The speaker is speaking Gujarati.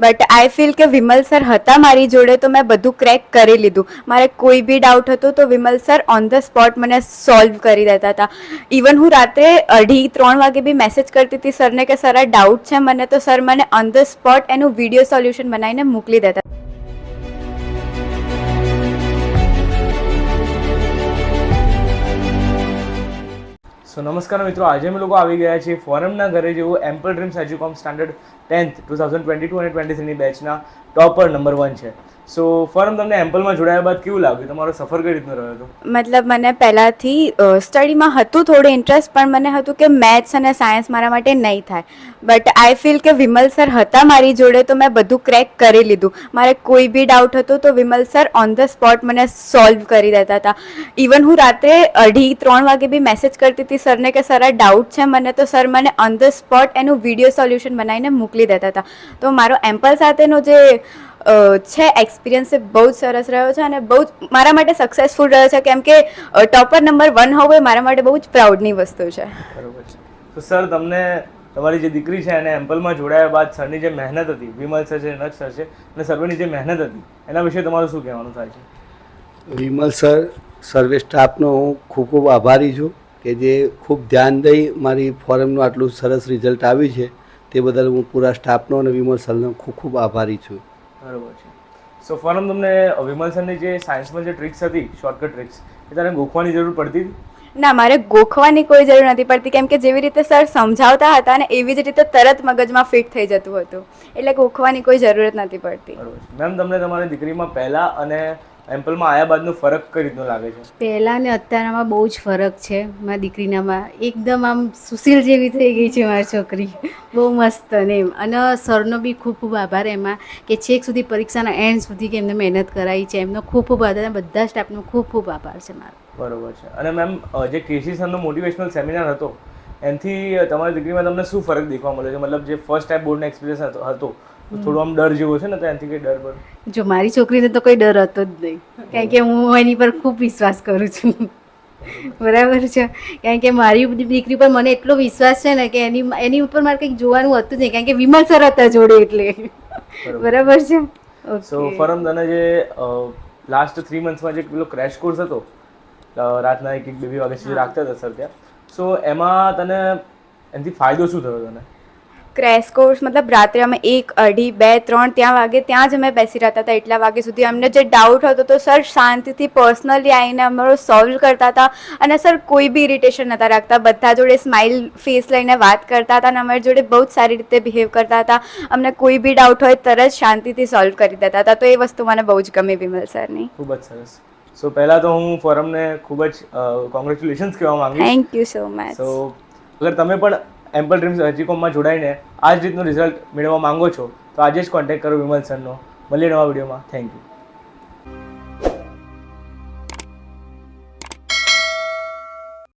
બટ આઈ ફીલ કે વિમલ સર હતા મારી જોડે તો મેં બધું ક્રેક કરી લીધું. મારે કોઈ બી ડાઉટ હતો તો Vimal sir on the spot મને સોલ્વ કરી દેતા હતા. ઇવન હું રાત્રે 2:30-3 વાગે બી મેસેજ કરતી હતી સરને કે સર આ ડાઉટ છે મને, તો સર મને ઓન ધ સ્પોટ એનું વિડીયો સોલ્યુશન બનાવીને મોકલી દેતા. સો નમસ્કાર મિત્રો, આજે અમે લોકો આવી ગયા છીએ ફોરમના ઘરે, જેવું એમ્પલ ડ્રીમ્સ એજ્યુકોમ સ્ટાન્ડર્ડ 10th 2022 અને 23ની બેચના ટોપર નંબર 1 છે. સો ફોરમ, તમને એમ્પલમાં જોડાયા બાદ કેવું લાગ્યું? તમારો સફર કઈ રીતનો રહ્યો હતો? મતલબ મને પહેલાંથી સ્ટડીમાં હતું થોડું ઇન્ટરેસ્ટ, પણ મને હતું કે મેથ્સ અને સાયન્સ મારા માટે નહીં થાય. બટ આઈ ફીલ કે વિમલ સર હતા મારી જોડે તો મેં બધું ક્રેક કરી લીધું. મારે કોઈ બી ડાઉટ હતો તો Vimal sir on the spot મને સોલ્વ કરી દેતા હતા. ઇવન હું રાત્રે 2:30-3 વાગે બી મેસેજ કરતી હતી સરને કે સર આ ડાઉટ છે મને, તો સર મને ઓન ધ સ્પોટ એનું વિડીયો સોલ્યુશન બનાવીને મોકલી દેતા હતા. તો મારો એમ્પલ સાથેનો જે છે એક્સપિરિયન્સ એ બહુ જ સરસ રહ્યો છે અને બહુ જ મારા માટે સક્સેસફુલ રહ્યો છે, કેમ કે ટોપર નંબર 1 હોવું એ મારા માટે બહુ જ પ્રાઉડની વસ્તુ છે. બરોબર છે. તો સર, તમને તમારી જે દીકરી છે એને એમ્પલમાં જોડાયા બાદ સરની જે મહેનત હતી, વિમલ સર છે, નક્ષ સર છે અને સર્વેની જે મહેનત હતી, એના વિશે તમારું શું કહેવાનું થાય છે? વિમલ સર, સર્વે સ્ટાફનો હું ખૂબ ખૂબ આભારી છું કે જે ખૂબ ધ્યાન દઈ મારી ફોરમનું આટલું સરસ રિઝલ્ટ આવ્યું છે. તે બદલ હું પૂરા સ્ટાફનો અને વિમલ સરનો ખૂબ ખૂબ આભારી છું. બરોબર છે. સો ફોરમ, તમને વિમલ સરની જે સાયન્સમાં જે ટ્રિક્સ હતી, શોર્ટકટ ટ્રિક્સ, એ તારે ગોખવાની જરૂર પડતી હતી? ના, મારે ગોખવાની કોઈ જરૂર નથી પડતી, કેમ કે જેવી રીતે સર સમજાવતા હતા ને એવી જ રીતે તરત મગજમાં ફિટ થઈ જતું હતું, એટલે ગોખવાની કોઈ જરૂરત નથી પડતી. બરોબર છે. મેમ, તમને તમારી દીકરીમાં પહેલા અને એમ્પલમાં આવ્યા બાદનો ફરક કઈ રીતનો લાગે છે? પહેલાં ને અત્યારમાં બહુ જ ફરક છે. મારી દીકરીનામાં એકદમ આમ સુશીલ જેવી થઈ ગઈ છે મારી છોકરી, બહુ મસ્ત ને એમ. અને સરનો બી ખૂબ ખૂબ આભાર એમાં કે છેક સુધી પરીક્ષાના એન્ડ સુધી કે એમને મહેનત કરાવી છે, એમનો ખૂબ ખૂબ આભાર. બધા સ્ટાફનો ખૂબ ખૂબ આભાર છે મારો. બરોબર છે. અને મેમ, જે કેસી સરનો મોટિવેશનલ સેમિનાર હતો એનાથી તમારી દીકરીમાં તમને શું ફરક દેખવા મળ્યો છે? મતલબ જે ફર્સ્ટ ટાઈમ બોર્ડનો એક્સપિરિયન્સ હતો તો થોડું આમ ડર જેવો છે ને, તો એનાથી કંઈ ડર પર? જો મારી છોકરીને તો કોઈ ડર હતો જ નહીં, કારણ કે હું એની પર ખૂબ વિશ્વાસ કરું છું. બરાબર છે, કારણ કે મારી દીકરી પર મને એટલો વિશ્વાસ છે ને કે એની ઉપર મારે કંઈક જોવાનું હતું જ નહીં, કારણ કે વિમલ સર હતા જોડે એટલે. બરાબર છે. સો ફરમ, તને જે લાસ્ટ 3 મંથ્સમાં જે પેલો ક્રેશ કોર્સ હતો, રાતના 1-2 વાગ્યા સુધી રાખતા હતા સર ત્યાં, સો એમાં તને એનાથી ફાયદો શું થયો તને? ક્રેશ કોર્સ મતલબ રાત્રે અમે 1, 2:30, 2, 3 ત્યાં જ અમે બેસી રહેતા હતા. એટલા વાગે સુધી અમને જે ડાઉટ હતો તો સર શાંતિથી પર્સનલી આવીને અમારો સોલ્વ કરતા હતા. અને સર કોઈ બી ઇરિટેશન નહોતા રાખતા, બધા જોડે સ્માઇલ ફેસ લઈને વાત કરતા હતા અને અમારી જોડે બહુ જ સારી રીતે બિહેવ કરતા હતા. અમને કોઈ બી ડાઉટ હોય તરત શાંતિથી સોલ્વ કરી દેતા હતા. તો એ વસ્તુ મને બહુ જ ગમી વિમલ સરની. ખૂબ જ સરસ. સો પહેલાં તો હું ફોરમને ખૂબ જ કોંગ્રેચ્યુલેશન્સ કહેવા માંગીશ. Thank you so much. So અગર તમે પણ એમ્પલ ડ્રીમ્સ એજ્યુકોમમાં જોડાઈને આ જ રીતનો રિઝલ્ટ મેળવવા માંગો છો તો આજે જ કોન્ટેક્ટ કરો વિમલ સરનો. મળીએ નવા વિડીયોમાં. Thank you.